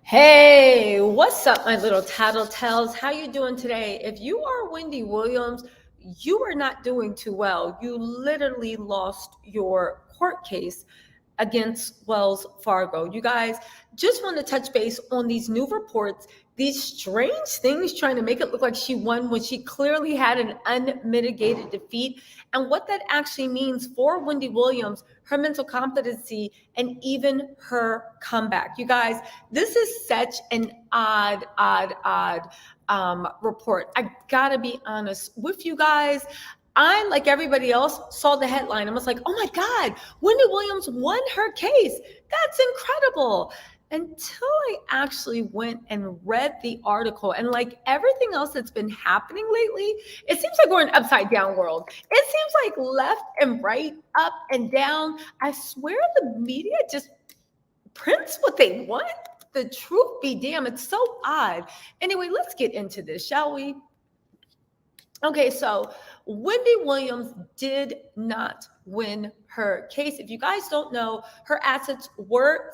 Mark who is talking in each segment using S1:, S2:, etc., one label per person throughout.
S1: Hey, what's up, my little Tattle Tells? How you doing today? If you are Wendy Williams, you are not doing too well. You literally lost your court case against Wells Fargo. You guys, just want to touch base on these new reports, these strange things trying to make it look like she won when she clearly had an unmitigated defeat, and what that actually means for Wendy Williams, her mental competency, and even her comeback. You guys, this is such an odd report. I gotta be honest with you guys. I, like everybody else, saw the headline and was like, oh my God, Wendy Williams won her case. That's incredible. Until I actually went and read the article, and like everything else that's been happening lately, it seems like we're in an upside down world. It seems like left and right, up and down. I swear the media just prints what they want. The truth be damned, it's so odd. Anyway, let's get into this, shall we? Okay, so Wendy Williams did not win her case. If you guys don't know, her assets were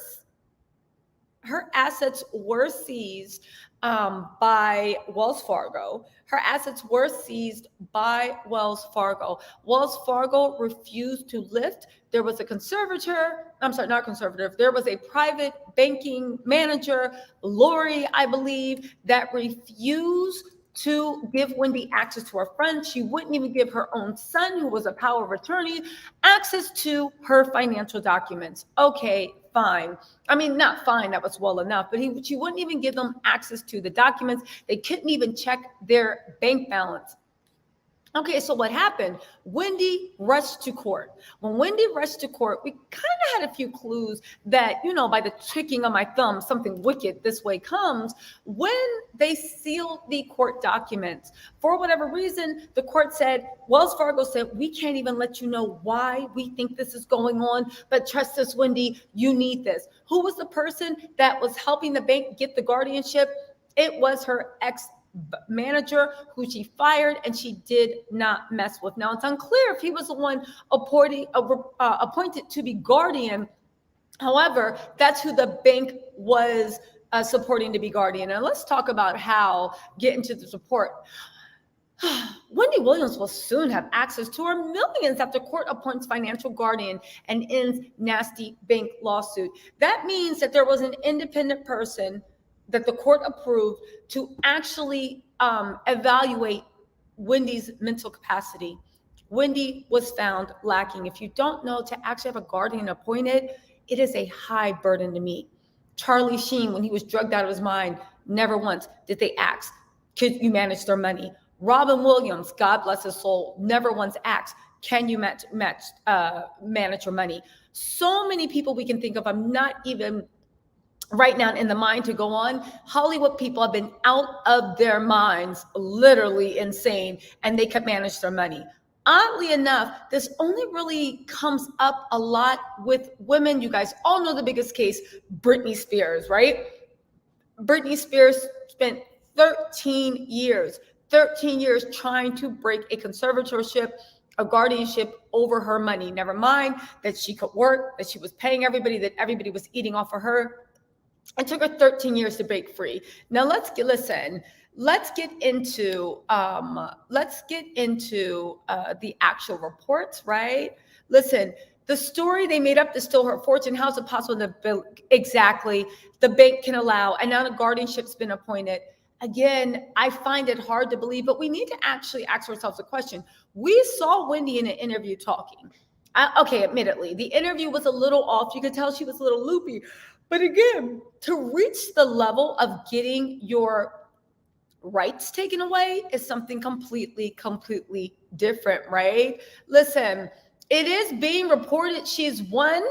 S1: seized by Wells Fargo. Her assets were seized by Wells Fargo. Wells Fargo refused to lift. There was a conservator, I'm sorry, not conservative. There was a private banking manager, Lori, I believe, that refused to give Wendy access to her friends. She wouldn't even give her own son, who was a power of attorney, access to her financial documents. Okay, fine. I mean, not fine, that was well enough, but she wouldn't even give them access to the documents. They couldn't even check their bank balance. Okay, so what happened? Wendy rushed to court. When Wendy rushed to court, we kind of had a few clues that, by the ticking of my thumb, something wicked this way comes. When they sealed the court documents, for whatever reason, the court said, Wells Fargo said, we can't even let you know why we think this is going on, but trust us, Wendy, you need this. Who was the person that was helping the bank get the guardianship? It was her ex-manager, who she fired and she did not mess with. Now, it's unclear if he was the one appointed to be guardian. However, that's who the bank was supporting to be guardian. And let's talk about get into this report. Wendy Williams will soon have access to her millions after court appoints financial guardian and ends nasty bank lawsuit. That means that there was an independent person that the court approved to actually evaluate Wendy's mental capacity. Wendy was found lacking. If you don't know, to actually have a guardian appointed, it is a high burden to meet. Charlie Sheen, when he was drugged out of his mind, never once did they ask, could you manage their money? Robin Williams, God bless his soul, never once asked, can you manage your money? So many people we can think of. I'm not even right now in the mind to go on. Hollywood people have been out of their minds, literally insane, and they could manage their money. Oddly enough, this only really comes up a lot with women. You guys all know the biggest case, Britney Spears, right? Britney Spears spent 13 years trying to break a conservatorship, a guardianship over her money. Never mind that she could work, that she was paying everybody, that everybody was eating off of her. It took her 13 years to break free. Now let's get into the actual reports, right? Listen, the story they made up to steal her fortune. How is it possible exactly the bank can allow, and now the guardianship's been appointed? Again, I find it hard to believe, but we need to actually ask ourselves a question. We saw Wendy in an interview talking. Okay, admittedly, the interview was a little off. You could tell she was a little loopy. But again, to reach the level of getting your rights taken away is something completely different, right? Listen, it is being reported she's won,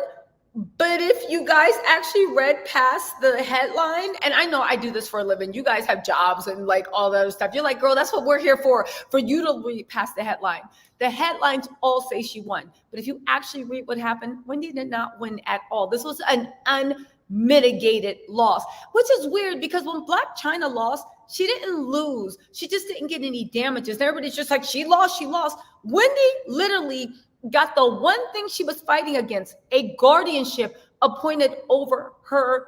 S1: but if you guys actually read past the headline, and I know I do this for a living, you guys have jobs and like all that other stuff. You're like, girl, that's what we're here for you to read past the headline. The headlines all say she won. But if you actually read what happened, Wendy did not win at all. This was an unmitigated loss, which is weird because when Blac Chyna lost, she didn't lose. She just didn't get any damages. Everybody's just like, she lost. Wendy literally got the one thing she was fighting against, a guardianship appointed over her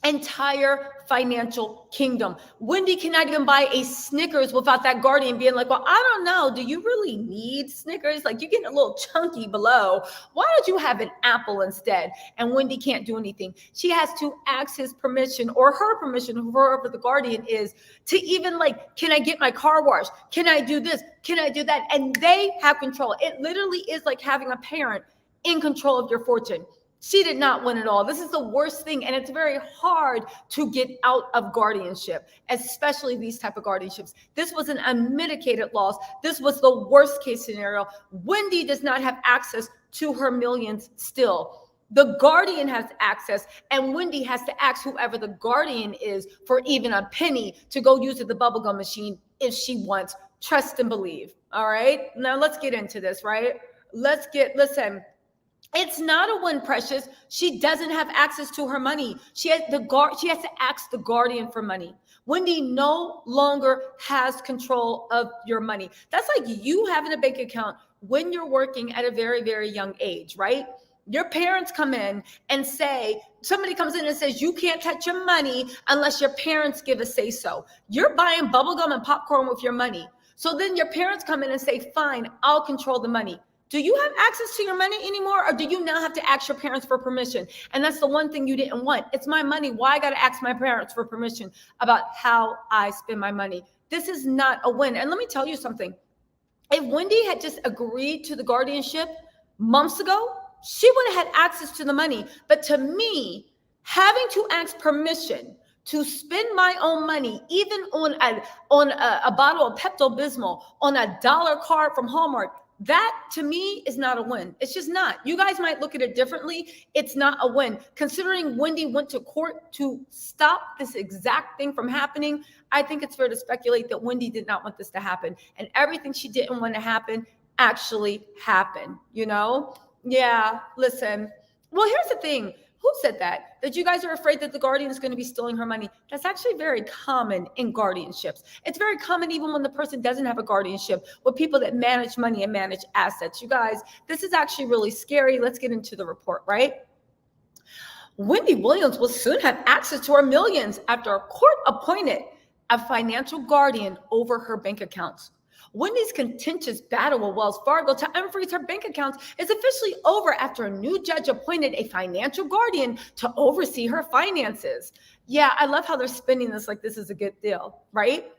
S1: entire financial kingdom. Wendy cannot even buy a Snickers without that guardian being like, well, I don't know. Do you really need Snickers? Like, you're getting a little chunky below. Why don't you have an apple instead? And Wendy can't do anything. She has to ask his permission or her permission, whoever the guardian is, to even like, can I get my car washed? Can I do this? Can I do that? And they have control. It literally is like having a parent in control of your fortune. She did not win at all. This is the worst thing. And it's very hard to get out of guardianship, especially these type of guardianships. This was an unmitigated loss. This was the worst case scenario. Wendy does not have access to her millions still. The guardian has access, and Wendy has to ask whoever the guardian is for even a penny to go use the bubblegum machine if she wants. Trust and believe. All right. Now let's get into this, right? Listen. It's not a win, Precious. She doesn't have access to her money. She has to ask the guardian for money. Wendy no longer has control of your money. That's like you having a bank account when you're working at a very, very young age, right? Your parents come in and say, somebody comes in and says, you can't touch your money unless your parents give a say so. You're buying bubblegum and popcorn with your money. So then your parents come in and say, fine, I'll control the money. Do you have access to your money anymore, or do you now have to ask your parents for permission? And that's the one thing you didn't want. It's my money. Why I got to ask my parents for permission about how I spend my money? This is not a win. And let me tell you something. If Wendy had just agreed to the guardianship months ago, she would have had access to the money. But to me, having to ask permission to spend my own money, even on a bottle of Pepto-Bismol, on a dollar card from Hallmark, that to me is not a win. It's just not. You guys might look at it differently. It's not a win. Considering Wendy went to court to stop this exact thing from happening, I think it's fair to speculate that Wendy did not want this to happen. And everything she didn't want to happen actually happened, you know? Yeah, listen. Well, here's the thing. Who said that? That you guys are afraid that the guardian is going to be stealing her money. That's actually very common in guardianships. It's very common even when the person doesn't have a guardianship, with people that manage money and manage assets. You guys, this is actually really scary. Let's get into the report, right? Wendy Williams will soon have access to her millions after a court appointed a financial guardian over her bank accounts. Wendy's contentious battle with Wells Fargo to unfreeze her bank accounts is officially over after a new judge appointed a financial guardian to oversee her finances. Yeah, I love how they're spinning this like this is a good deal, right?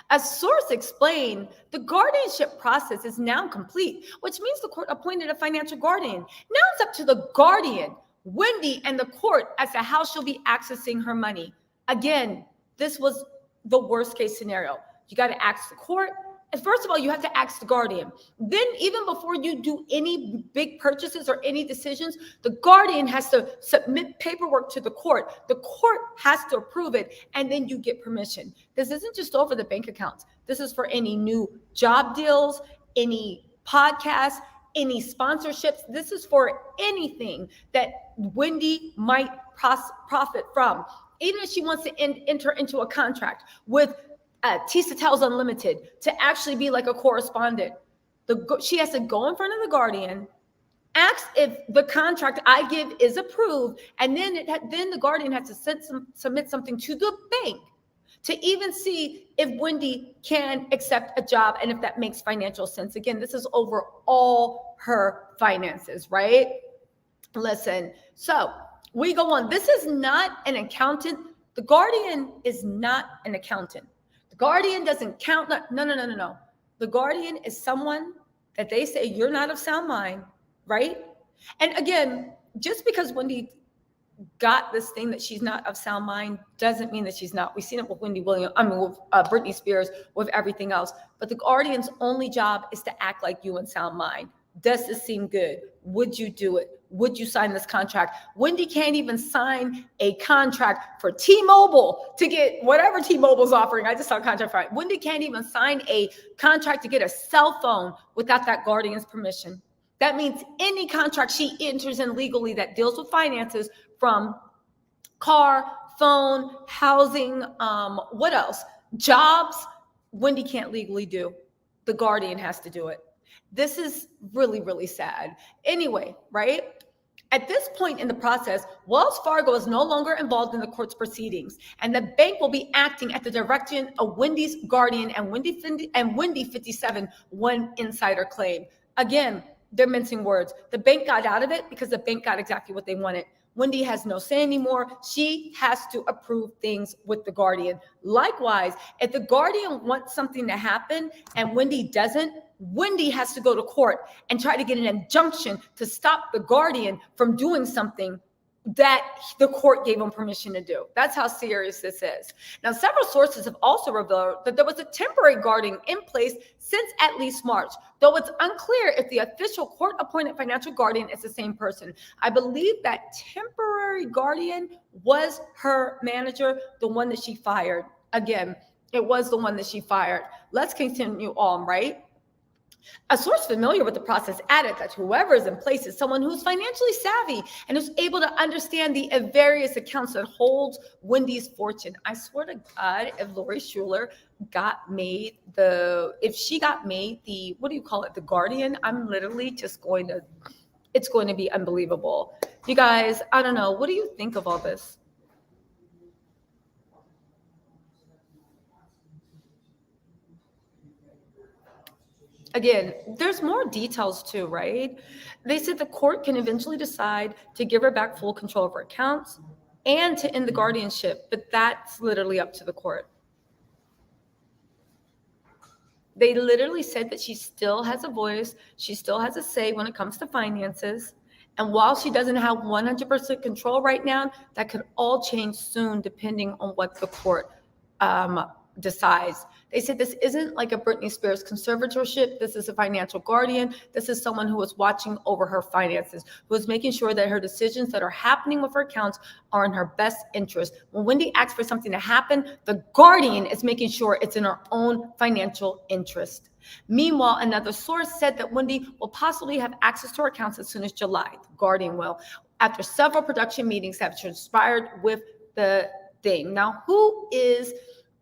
S1: A source explained, the guardianship process is now complete, which means the court appointed a financial guardian. Now it's up to the guardian, Wendy, and the court as to how she'll be accessing her money. Again, this was the worst case scenario. You got to ask the court. And first of all, you have to ask the guardian. Then even before you do any big purchases or any decisions, the guardian has to submit paperwork to the court. The court has to approve it, and then you get permission. This isn't just over the bank accounts. This is for any new job deals, any podcasts, any sponsorships. This is for anything that Wendy might profit from. Even if she wants to enter into a contract with TO Tells Unlimited to actually be like a correspondent. She has to go in front of the guardian, ask if the contract I give is approved, and then the guardian has to submit something to the bank to even see if Wendy can accept a job and if that makes financial sense. Again, this is over all her finances, right? Listen, so we go on. This is not an accountant. The guardian is not an accountant. Guardian doesn't count. No. The guardian is someone that they say you're not of sound mind, right? And again, just because Wendy got this thing that she's not of sound mind doesn't mean that she's not. We've seen it with Wendy Williams, with Britney Spears, with everything else. But the guardian's only job is to act like you in sound mind. Does this seem good? Would you do it? Would you sign this contract? Wendy can't even sign a contract for T-Mobile to get whatever T-Mobile's offering. I just saw a contract for it. Wendy can't even sign a contract to get a cell phone without that guardian's permission. That means any contract she enters in legally that deals with finances, from car, phone, housing, what else? Jobs, Wendy can't legally do. The guardian has to do it. This is really, really sad. Anyway, right? At this point in the process, Wells Fargo is no longer involved in the court's proceedings, and the bank will be acting at the direction of Wendy's guardian and Wendy 57, one insider claim. Again, they're mincing words. The bank got out of it because the bank got exactly what they wanted. Wendy has no say anymore. She has to approve things with the guardian. Likewise, if the guardian wants something to happen and Wendy doesn't, Wendy has to go to court and try to get an injunction to stop the guardian from doing something that the court gave him permission to do. That's how serious this is. Now, several sources have also revealed that there was a temporary guardian in place since at least March, though it's unclear if the official court-appointed financial guardian is the same person. I believe that temporary guardian was her manager, the one that she fired. Again, it was the one that she fired. Let's continue on, right? A source familiar with the process added that whoever is in place is someone who's financially savvy and who's able to understand the various accounts that holds Wendy's fortune. I swear to God, if Lori Schuler got made if she got made the, what do you call it, the guardian, I'm literally just it's going to be unbelievable. You guys, I don't know. What do you think of all this? Again, there's more details too, right? They said the court can eventually decide to give her back full control of her accounts and to end the guardianship, but that's literally up to the court. They literally said that she still has a voice, she still has a say when it comes to finances. And while she doesn't have 100% control right now, that could all change soon depending on what the court decides. They said this isn't like a Britney Spears conservatorship. This is a financial guardian. This is someone who is watching over her finances, who is making sure that her decisions that are happening with her accounts are in her best interest. When Wendy asks for something to happen, the guardian is making sure it's in her own financial interest. Meanwhile, another source said that Wendy will possibly have access to her accounts as soon as July. The guardian will, after several production meetings have transpired with the thing. Now, who is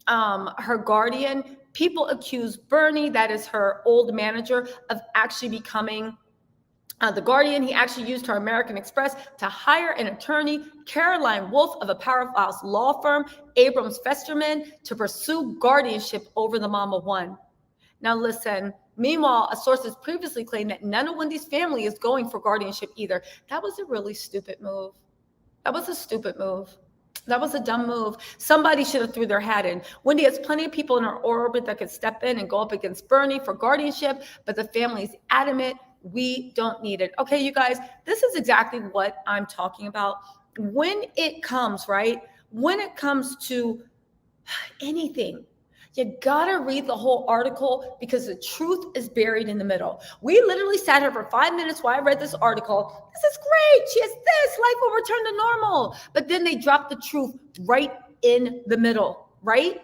S1: her guardian? People accuse Bernie, that is her old manager, of actually becoming the guardian. He actually used her American Express to hire an attorney, Caroline Wolf of a powerhouse law firm, Abrams Festerman, to pursue guardianship over the Mama One. Now listen, meanwhile, a source has previously claimed that none of Wendy's family is going for guardianship either. That was a really stupid move. That was a stupid move. That was a dumb move. Somebody should have threw their hat in. Wendy has plenty of people in her orbit that could step in and go up against Bernie for guardianship, but the family's adamant, we don't need it. Okay, you guys, this is exactly what I'm talking about. When it comes, right? When it comes to anything, you gotta read the whole article because the truth is buried in the middle. We literally sat here for 5 minutes while I read this article. This is great. She has this. Life will return to normal. But then they dropped the truth right in the middle, right?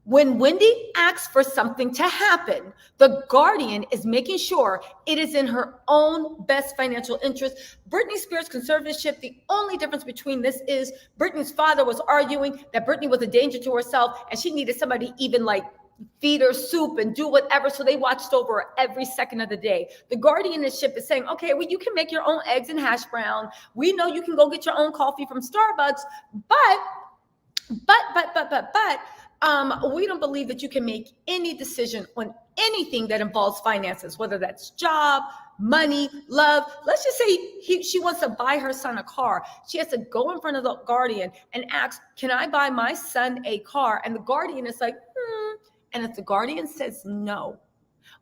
S1: When Wendy asks for something to happen, the guardian is making sure it is in her own best financial interest. Britney Spears' conservatorship, the only difference between this is Britney's father was arguing that Britney was a danger to herself and she needed somebody to even like feed her soup and do whatever. So they watched over her every second of the day. The guardianship is saying, okay, well, you can make your own eggs and hash brown. We know you can go get your own coffee from Starbucks, but we don't believe that you can make any decision on anything that involves finances, whether that's job, money, love. Let's just say she wants to buy her son a car. She has to go in front of the guardian and ask, can I buy my son a car? And the guardian is like, And if the guardian says no,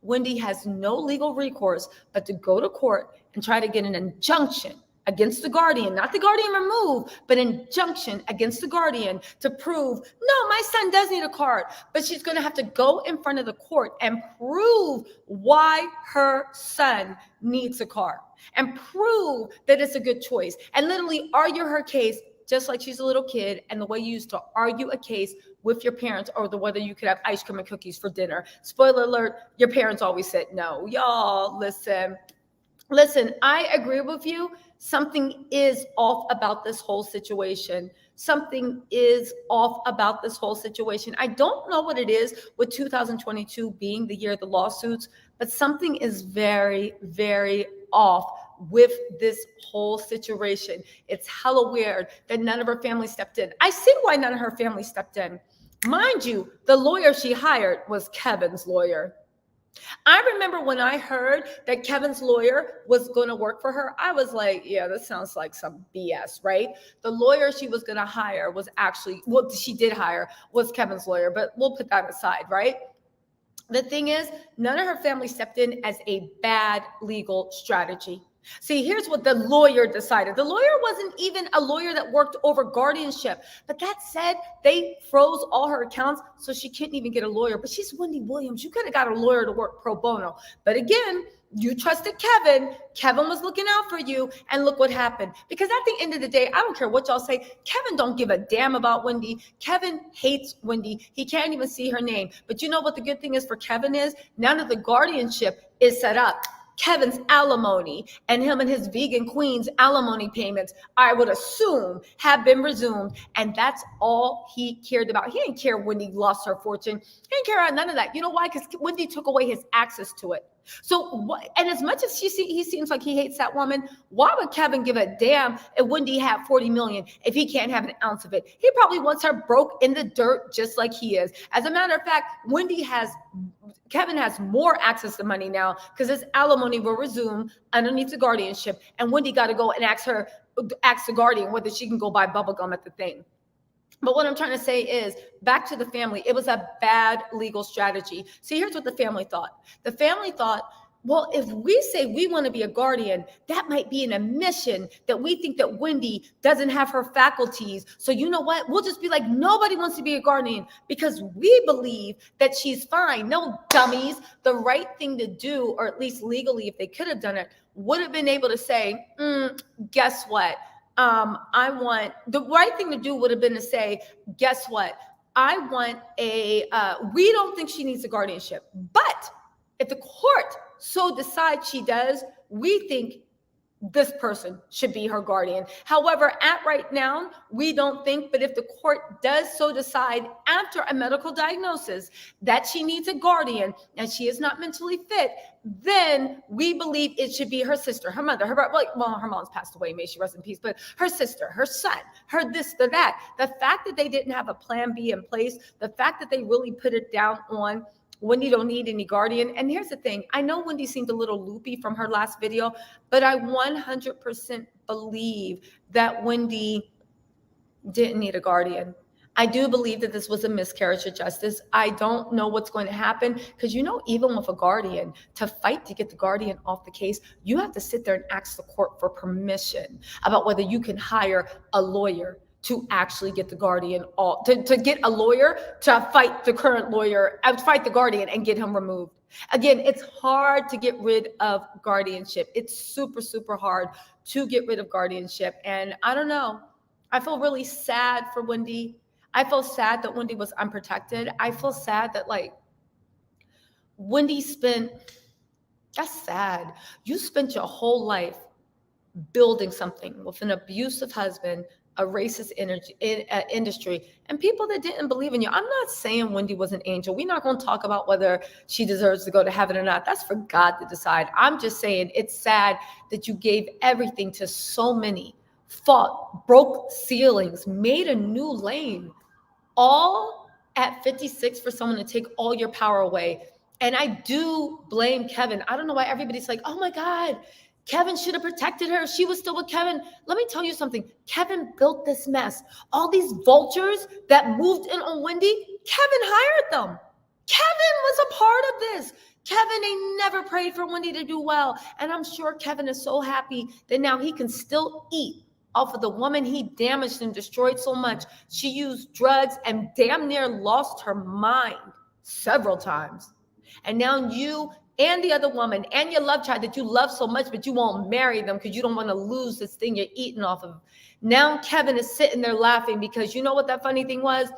S1: Wendy has no legal recourse but to go to court and try to get an injunction against the guardian, not the guardian removed, but injunction against the guardian to prove, no, my son does need a card. But she's going to have to go in front of the court and prove why her son needs a car and prove that it's a good choice and literally argue her case just like she's a little kid, and the way you used to argue a case with your parents or whether you could have ice cream and cookies for dinner. Spoiler alert, your parents always said no. Y'all, listen, I agree with you. Something is off about this whole situation. Something is off about this whole situation. I don't know what it is with 2022 being the year of the lawsuits, but something is very, very off with this whole situation. It's hella weird that none of her family stepped in. I see why none of her family stepped in. Mind you, the lawyer she hired was Kevin's lawyer. I remember when I heard that Kevin's lawyer was going to work for her, I was like, yeah, this sounds like some BS, right? The lawyer she was going to hire was actually, what she did hire was Kevin's lawyer, but we'll put that aside, right? The thing is, none of her family stepped in as a bad legal strategy. See, here's what the lawyer decided. The lawyer wasn't even a lawyer that worked over guardianship. But that said, they froze all her accounts, so she couldn't even get a lawyer. But she's Wendy Williams. You could have got a lawyer to work pro bono. But again, you trusted Kevin. Kevin was looking out for you. And look what happened. Because at the end of the day, I don't care what y'all say. Kevin don't give a damn about Wendy. Kevin hates Wendy. He can't even see her name. But you know what the good thing is for Kevin is? Now that the guardianship is set up, Kevin's alimony and him and his vegan queen's alimony payments, I would assume, have been resumed. And that's all he cared about. He didn't care when he lost her fortune. He didn't care about none of that. You know why? Because Wendy took away his access to it. So, and as much as he seems like he hates that woman, why would Kevin give a damn if Wendy had 40 million if he can't have an ounce of it? He probably wants her broke in the dirt just like he is. As a matter of fact, Kevin has more access to money now because his alimony will resume underneath the guardianship, and Wendy got to go and ask the guardian whether she can go buy bubblegum at the thing. But what I'm trying to say is, back to the family, it was a bad legal strategy. See, here's what the family thought. The family thought, well, if we say we want to be a guardian, that might be an admission that we think that Wendy doesn't have her faculties. So you know what? We'll just be like, nobody wants to be a guardian because we believe that she's fine. No, dummies. The right thing to do, or at least legally, if they could have done it, would have been able to say, guess what? The right thing to do would have been to say, guess what? We don't think she needs a guardianship, but if the court so decides she does, we think this person should be her guardian. However, at right now, we don't think, but if the court does so decide after a medical diagnosis that she needs a guardian and she is not mentally fit, then we believe it should be her sister, her mother, her mom's passed away, may she rest in peace, but her sister, her son, her this, the that. The fact that they didn't have a plan B in place, the fact that they really put it down on Wendy don't need any guardian. And here's the thing. I know Wendy seemed a little loopy from her last video, but I 100% believe that Wendy didn't need a guardian. I do believe that this was a miscarriage of justice. I don't know what's going to happen because, even with a guardian, to fight to get the guardian off the case, you have to sit there and ask the court for permission about whether you can hire a lawyer to actually get the guardian to get a lawyer to fight the current lawyer, fight the guardian and get him removed. Again, it's hard to get rid of guardianship. It's super, super hard to get rid of guardianship. And I don't know. I feel really sad for Wendy. I feel sad that Wendy was unprotected. I feel sad that that's sad. You spent your whole life building something with an abusive husband, a racist industry, and people that didn't believe in you. I'm not saying Wendy was an angel. We're not going to talk about whether she deserves to go to heaven or not. That's for God to decide. I'm just saying it's sad that you gave everything to so many, fought, broke ceilings, made a new lane, all at 56 for someone to take all your power away. And I do blame Kevin. I don't know why everybody's like, oh my God, Kevin should have protected her. She was still with Kevin. Let me tell you something. Kevin built this mess. All these vultures that moved in on Wendy, Kevin hired them. Kevin was a part of this. Kevin ain't never prayed for Wendy to do well. And I'm sure Kevin is so happy that now he can still eat off of the woman he damaged and destroyed so much. She used drugs and damn near lost her mind several times. And now you and the other woman and your love child that you love so much, but you won't marry them because you don't want to lose this thing you're eating off of. Now Kevin is sitting there laughing because you know what that funny thing was?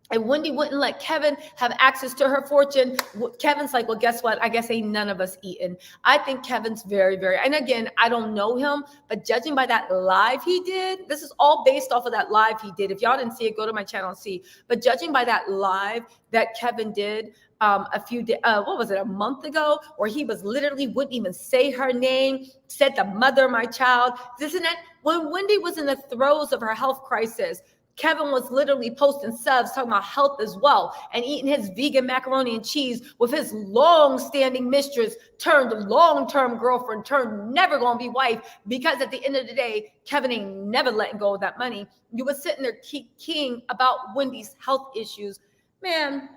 S1: And Wendy wouldn't let Kevin have access to her fortune. Kevin's like, well, guess what? I guess ain't none of us eating. I think Kevin's very, very, and again, I don't know him, but judging by that live he did, this is all based off of that live he did. If y'all didn't see it, go to my channel and see. But judging by that live that Kevin did, a month ago, where he was literally wouldn't even say her name, said the mother of my child, this and that. When Wendy was in the throes of her health crisis, Kevin was literally posting subs talking about health as well, and eating his vegan macaroni and cheese with his long-standing mistress turned long-term girlfriend turned never gonna be wife, because at the end of the day, Kevin ain't never letting go of that money. You were sitting there keying about Wendy's health issues. Man,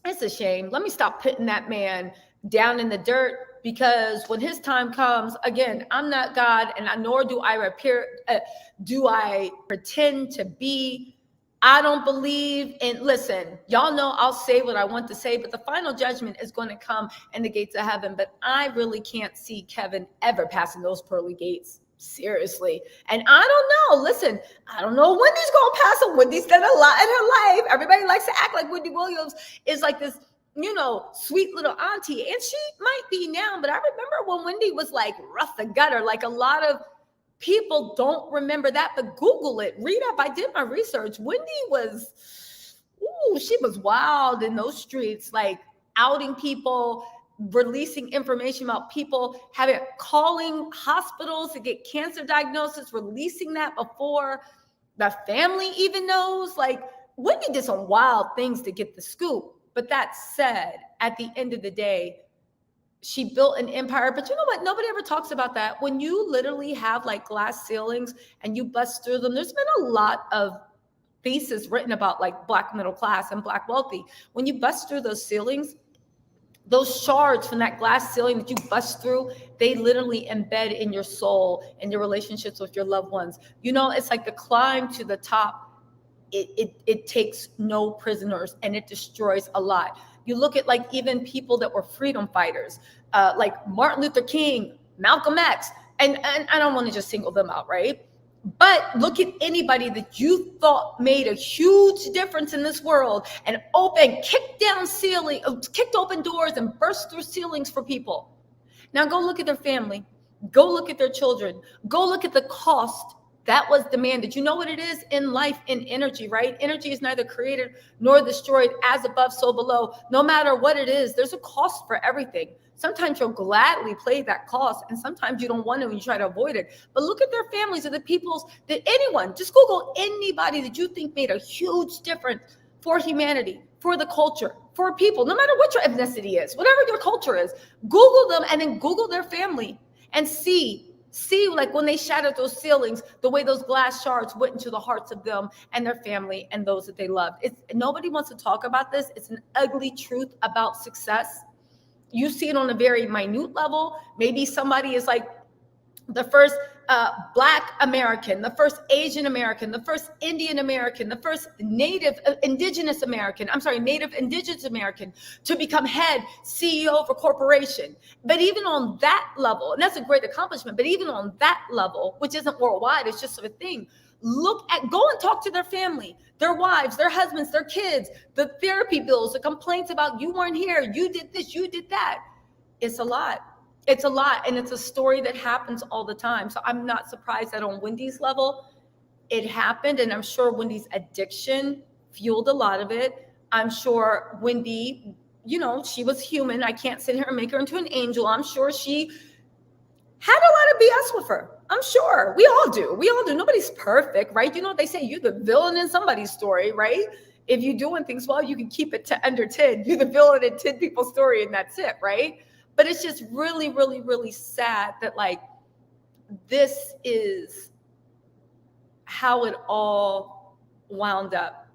S1: it's a shame. Let me stop putting that man down in the dirt, because when his time comes, again, I'm not God, and nor do I pretend to be. I don't believe in, listen, y'all know I'll say what I want to say, but the final judgment is going to come in the gates of heaven. But I really can't see Kevin ever passing those pearly gates. Seriously. And I don't know. Listen, I don't know when Wendy's going to pass him. Wendy's done a lot in her life. Everybody likes to act like Wendy Williams is like this, sweet little auntie. And she might be now, but I remember when Wendy was like rough the gutter. Like, a lot of people don't remember that, but Google it, read up. I did my research. Wendy was, she was wild in those streets, like outing people, releasing information about people, calling hospitals to get cancer diagnosis, releasing that before the family even knows. Like, Wendy did some wild things to get the scoop. But that said, at the end of the day, she built an empire. But you know what? Nobody ever talks about that. When you literally have like glass ceilings and you bust through them, there's been a lot of theses written about like Black middle class and Black wealthy. When you bust through those ceilings, those shards from that glass ceiling that you bust through, they literally embed in your soul and your relationships with your loved ones. It's like the climb to the top. It takes no prisoners, and it destroys a lot. You look at like even people that were freedom fighters, like Martin Luther King, Malcolm X, and I don't want to just single them out, right? But look at anybody that you thought made a huge difference in this world and kicked open doors and burst through ceilings for people. Now go look at their family. Go look at their children. Go look at the cost that was demanded. You know what it is in life, in energy, right? Energy is neither created nor destroyed, as above, so below. No matter what it is, there's a cost for everything. Sometimes you'll gladly pay that cost, and sometimes you don't want to and you try to avoid it. But look at their families or the peoples that anyone, just Google anybody that you think made a huge difference for humanity, for the culture, for people, no matter what your ethnicity is, whatever your culture is. Google them and then Google their family and see like when they shattered those ceilings, the way those glass shards went into the hearts of them and their family and those that they loved. Nobody wants to talk about this. It's an ugly truth about success. You see it on a very minute level. Maybe somebody is like the first Black American, the first Asian American, the first Indian American, the first Native Indigenous American to become head CEO of a corporation. But even on that level, and that's a great accomplishment, but even on that level, which isn't worldwide, it's just a thing. Go and talk to their family, their wives, their husbands, their kids, the therapy bills, the complaints about you weren't here, you did this, you did that. It's a lot. It's a lot, and it's a story that happens all the time. So I'm not surprised that on Wendy's level, it happened, and I'm sure Wendy's addiction fueled a lot of it. I'm sure Wendy, she was human. I can't sit here and make her into an angel. I'm sure she had a lot of BS with her. I'm sure. We all do. Nobody's perfect, right? You know what they say? You're the villain in somebody's story, right? If you're doing things well, you can keep it to under 10. You're the villain in 10 people's story, and that's it, right? But it's just really, really, really sad that like this is how it all wound up.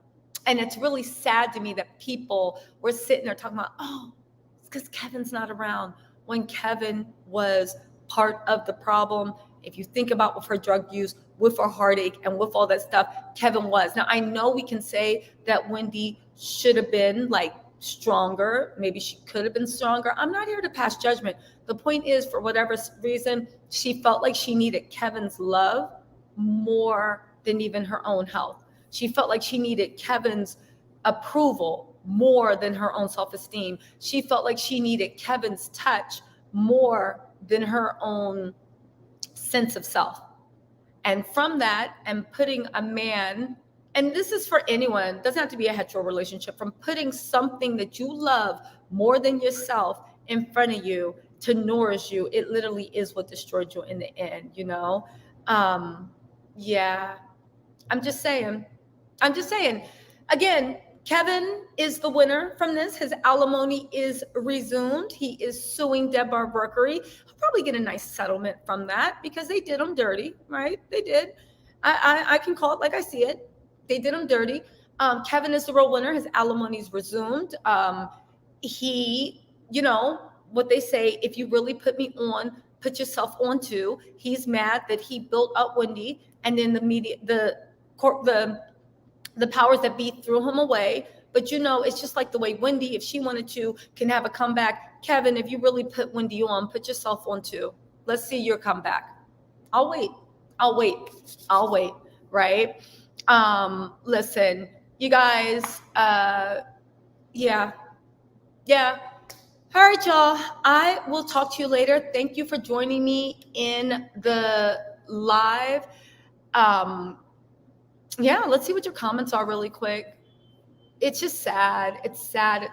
S1: And it's really sad to me that people were sitting there talking about, oh, it's because Kevin's not around, when Kevin was part of the problem. If you think about with her drug use, with her heartache, and with all that stuff, Kevin was. Now, I know we can say that Wendy should have been like stronger. Maybe she could have been stronger. I'm not here to pass judgment. The point is, for whatever reason, she felt like she needed Kevin's love more than even her own health. She felt like she needed Kevin's approval more than her own self-esteem. She felt like she needed Kevin's touch more than her own sense of self. And from that, and putting a man, and this is for anyone, doesn't have to be a hetero relationship, from putting something that you love more than yourself in front of you to nourish you, it literally is what destroyed you in the end, you know? Yeah, I'm just saying. I'm just saying. Again, Kevin is the winner from this. His alimony is resumed. He is suing Deborah Burkery. He'll probably get a nice settlement from that because they did him dirty, right? They did. I can call it like I see it. They did him dirty. Kevin is the real winner. His alimony is resumed. He, you know, what they say, if you really put me on, put yourself on too. He's mad that he built up Wendy, and then the media, the powers that be threw him away. But you know, it's just like the way Wendy, if she wanted to, can have a comeback. Kevin, if you really put Wendy on, put yourself on too. Let's see your comeback. I'll wait. Right? Listen, you guys, yeah. All right, y'all. I will talk to you later. Thank you for joining me in the live. Yeah, let's see what your comments are really quick. It's just sad. It's sad.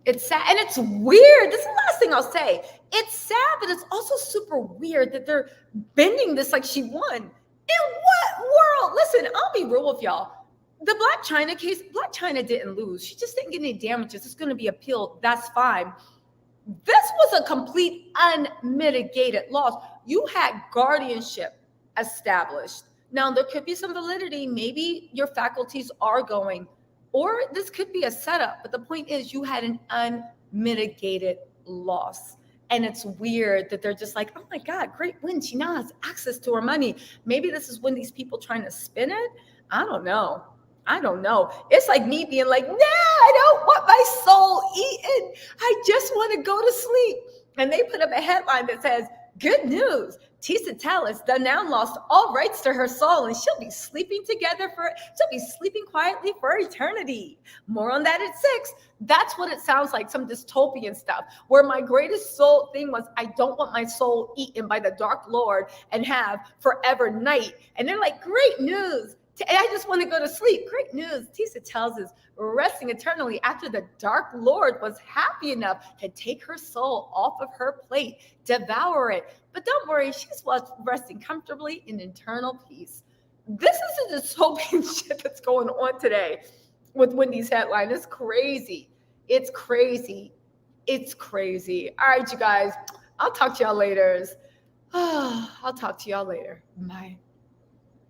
S1: And it's weird. This is the last thing I'll say. It's sad, but it's also super weird that they're bending this like she won. In what world? Listen, I'll be real with y'all. The Blac Chyna case, Blac Chyna didn't lose. She just didn't get any damages. It's going to be appealed. That's fine. This was a complete unmitigated loss. You had guardianship established. Now, there could be some validity. Maybe your faculties are going, or this could be a setup. But the point is, you had an unmitigated loss. And it's weird that they're just like, oh my God, great win. She now has access to her money. Maybe this is when these people trying to spin it. I don't know. It's like me being like, nah, I don't want my soul eaten. I just want to go to sleep. And they put up a headline that says, good news. Tattle Tells now lost all rights to her soul, and she'll be sleeping quietly for eternity. More on that at 6. That's what it sounds like, some dystopian stuff, where my greatest soul thing was, I don't want my soul eaten by the Dark Lord and have forever night. And they're like, great news. I just want to go to sleep. Great news. Tattle Tells is resting eternally after the Dark Lord was happy enough to take her soul off of her plate, devour it. But don't worry, she's resting comfortably in eternal peace. This is a dystopian shit that's going on today with Wendy's headline. It's crazy. All right, you guys. I'll talk to y'all later. Bye.